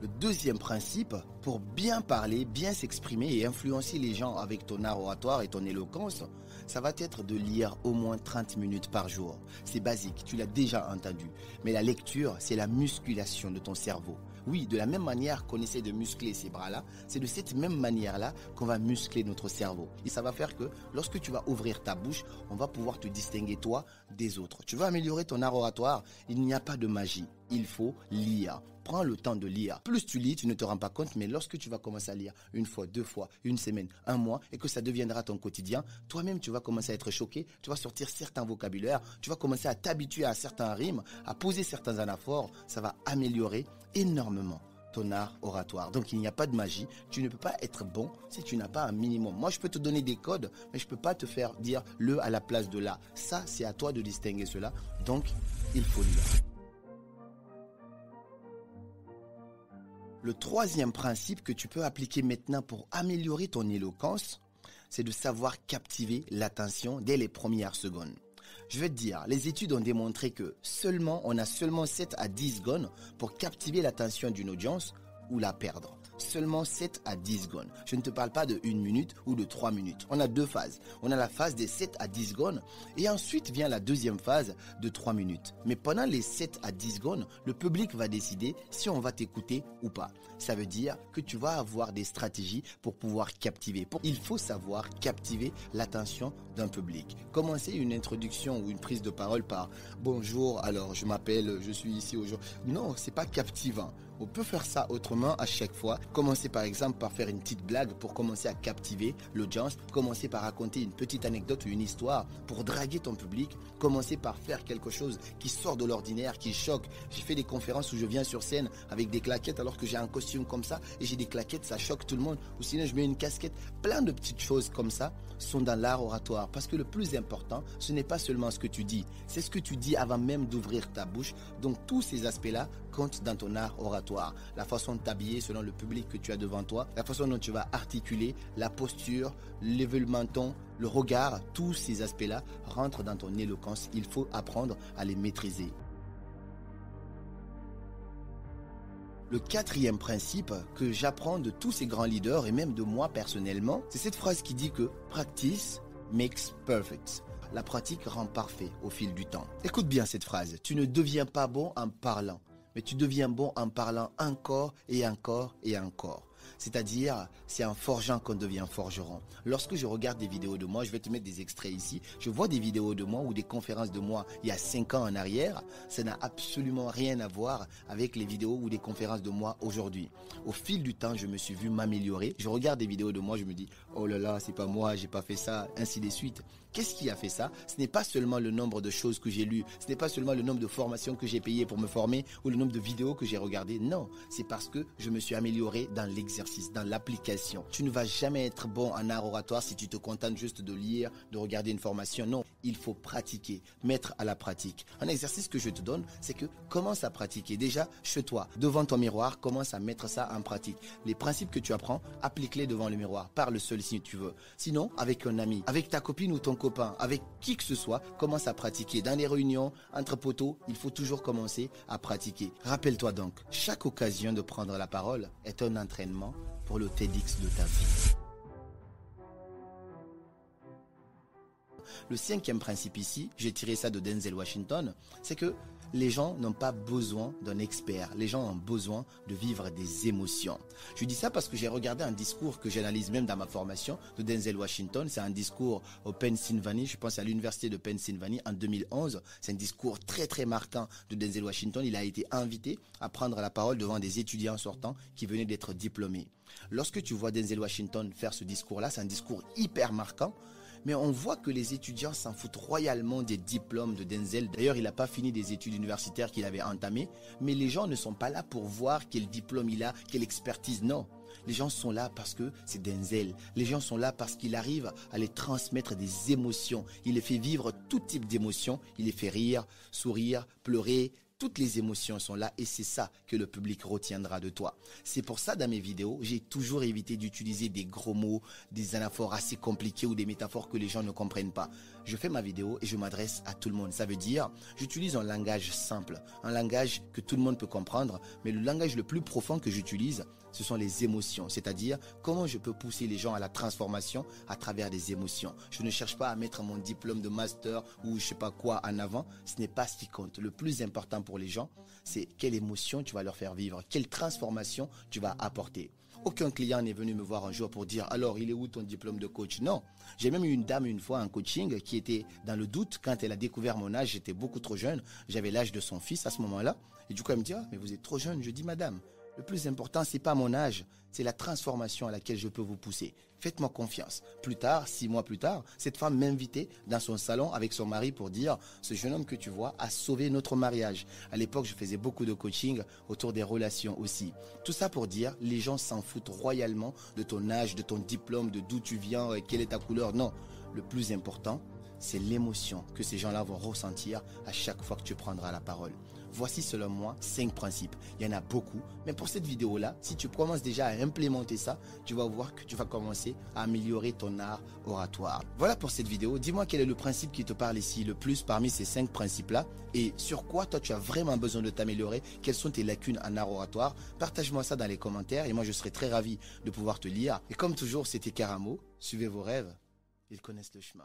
Le deuxième principe, pour bien parler, bien s'exprimer et influencer les gens avec ton art oratoire et ton éloquence, ça va être de lire au moins 30 minutes par jour. C'est basique, tu l'as déjà entendu. Mais la lecture, c'est la musculation de ton cerveau. Oui, de la même manière qu'on essaie de muscler ces bras-là, c'est de cette même manière-là qu'on va muscler notre cerveau. Et ça va faire que lorsque tu vas ouvrir ta bouche, on va pouvoir te distinguer toi des autres. Tu veux améliorer ton art oratoire, il n'y a pas de magie. Il faut lire. Prends le temps de lire. Plus tu lis, tu ne te rends pas compte, mais lorsque tu vas commencer à lire une fois, deux fois, une semaine, un mois, et que ça deviendra ton quotidien, toi-même tu vas commencer à être choqué, tu vas sortir certains vocabulaires, tu vas commencer à t'habituer à certains rimes, à poser certains anaphores, ça va améliorer énormément ton art oratoire. Donc il n'y a pas de magie, tu ne peux pas être bon si tu n'as pas un minimum. Moi je peux te donner des codes, mais je ne peux pas te faire dire le à la place de là. Ça c'est à toi de distinguer cela, donc il faut lire. Le troisième principe que tu peux appliquer maintenant pour améliorer ton éloquence, c'est de savoir captiver l'attention dès les premières secondes. Je vais te dire, les études ont démontré que on a seulement 7 à 10 secondes pour captiver l'attention d'une audience ou la perdre. Seulement 7 à 10 secondes. Je ne te parle pas de 1 minute ou de 3 minutes. On a deux phases. On a la phase des 7 à 10 secondes et ensuite vient la deuxième phase de 3 minutes. Mais pendant les 7 à 10 secondes, le public va décider si on va t'écouter ou pas. Ça veut dire que tu vas avoir des stratégies pour pouvoir captiver. Il faut savoir captiver l'attention d'un public. Commencer une introduction ou une prise de parole par « Bonjour, alors je m'appelle, je suis ici aujourd'hui ». Non, c'est pas captivant. On peut faire ça autrement à chaque fois. Commencer par exemple par faire une petite blague pour commencer à captiver l'audience. Commencer par raconter une petite anecdote ou une histoire pour draguer ton public. Commencer par faire quelque chose qui sort de l'ordinaire, qui choque. J'ai fait des conférences où je viens sur scène avec des claquettes alors que j'ai un costume comme ça et j'ai des claquettes, ça choque tout le monde. Ou sinon je mets une casquette. Plein de petites choses comme ça sont dans l'art oratoire. Parce que le plus important, ce n'est pas seulement ce que tu dis. C'est ce que tu dis avant même d'ouvrir ta bouche. Donc tous ces aspects-là comptent dans ton art oratoire. La façon de t'habiller selon le public que tu as devant toi, la façon dont tu vas articuler, la posture, lever le menton, le regard, tous ces aspects-là rentrent dans ton éloquence. Il faut apprendre à les maîtriser. Le quatrième principe que j'apprends de tous ces grands leaders et même de moi personnellement, c'est cette phrase qui dit que « practice makes perfect ». La pratique rend parfait au fil du temps. Écoute bien cette phrase. Tu ne deviens pas bon en parlant, mais tu deviens bon en parlant encore et encore et encore. C'est-à-dire, c'est en forgeant qu'on devient forgeron. Lorsque je regarde des vidéos de moi, je vais te mettre des extraits ici, je vois des vidéos de moi ou des conférences de moi il y a 5 ans en arrière, ça n'a absolument rien à voir avec les vidéos ou des conférences de moi aujourd'hui. Au fil du temps, je me suis vu m'améliorer. Je regarde des vidéos de moi, je me dis, oh là là, c'est pas moi, j'ai pas fait ça, ainsi de suite. Qu'est-ce qui a fait ça? Ce n'est pas seulement le nombre de choses que j'ai lues, ce n'est pas seulement le nombre de formations que j'ai payées pour me former ou le nombre de vidéos que j'ai regardées. Non, c'est parce que je me suis amélioré dans l'exercice, dans l'application. Tu ne vas jamais être bon en art oratoire si tu te contentes juste de lire, de regarder une formation. Non, il faut pratiquer, mettre à la pratique. Un exercice que je te donne, c'est que commence à pratiquer. Déjà, chez toi, devant ton miroir, commence à mettre ça en pratique. Les principes que tu apprends, applique-les devant le miroir. Parle seul si tu veux. Sinon, avec un ami, avec ta copine ou ton copain, avec qui que ce soit, commence à pratiquer. Dans les réunions, entre potos, il faut toujours commencer à pratiquer. Rappelle-toi donc, chaque occasion de prendre la parole est un entraînement pour le TEDx de ta vie. Le cinquième principe ici, j'ai tiré ça de Denzel Washington, c'est que les gens n'ont pas besoin d'un expert. Les gens ont besoin de vivre des émotions. Je dis ça parce que j'ai regardé un discours que j'analyse même dans ma formation de Denzel Washington. C'est un discours au Pennsylvanie, je pense à l'université de Pennsylvanie en 2011. C'est un discours très très marquant de Denzel Washington. Il a été invité à prendre la parole devant des étudiants sortants qui venaient d'être diplômés. Lorsque tu vois Denzel Washington faire ce discours-là, c'est un discours hyper marquant. Mais on voit que les étudiants s'en foutent royalement des diplômes de Denzel. D'ailleurs, il n'a pas fini des études universitaires qu'il avait entamées. Mais les gens ne sont pas là pour voir quel diplôme il a, quelle expertise. Non, les gens sont là parce que c'est Denzel. Les gens sont là parce qu'il arrive à les transmettre des émotions. Il les fait vivre tout type d'émotions. Il les fait rire, sourire, pleurer, Toutes les émotions sont là et c'est ça que le public retiendra de toi. C'est pour ça, dans mes vidéos, j'ai toujours évité d'utiliser des gros mots, des anaphores assez compliqués ou des métaphores que les gens ne comprennent pas. Je fais ma vidéo et je m'adresse à tout le monde. Ça veut dire, j'utilise un langage simple, un langage que tout le monde peut comprendre, mais le langage le plus profond que j'utilise, ce sont les émotions, c'est-à-dire comment je peux pousser les gens à la transformation à travers des émotions. Je ne cherche pas à mettre mon diplôme de master ou je sais pas quoi en avant, ce n'est pas ce qui compte. Le plus important pour les gens, c'est quelle émotion tu vas leur faire vivre, quelle transformation tu vas apporter. Aucun client n'est venu me voir un jour pour dire « Alors, il est où ton diplôme de coach ?» Non. J'ai même eu une dame une fois en coaching qui était dans le doute quand elle a découvert mon âge. J'étais beaucoup trop jeune. J'avais l'âge de son fils à ce moment-là. Et du coup, elle me dit « Ah, mais vous êtes trop jeune. » Je dis « Madame, le plus important, c'est pas mon âge, c'est la transformation à laquelle je peux vous pousser. Faites-moi confiance. » Plus tard, 6 mois plus tard, cette femme m'invitait dans son salon avec son mari pour dire « Ce jeune homme que tu vois a sauvé notre mariage. » À l'époque, je faisais beaucoup de coaching autour des relations aussi. Tout ça pour dire, les gens s'en foutent royalement de ton âge, de ton diplôme, de d'où tu viens, quelle est ta couleur. Non, le plus important, c'est l'émotion que ces gens-là vont ressentir à chaque fois que tu prendras la parole. Voici selon moi 5 principes. Il y en a beaucoup, mais pour cette vidéo-là, si tu commences déjà à implémenter ça, tu vas voir que tu vas commencer à améliorer ton art oratoire. Voilà pour cette vidéo. Dis-moi quel est le principe qui te parle ici le plus parmi ces 5 principes-là et sur quoi toi tu as vraiment besoin de t'améliorer. Quelles sont tes lacunes en art oratoire? Partage-moi ça dans les commentaires et moi je serai très ravi de pouvoir te lire. Et comme toujours, c'était Karamo. Suivez vos rêves, ils connaissent le chemin.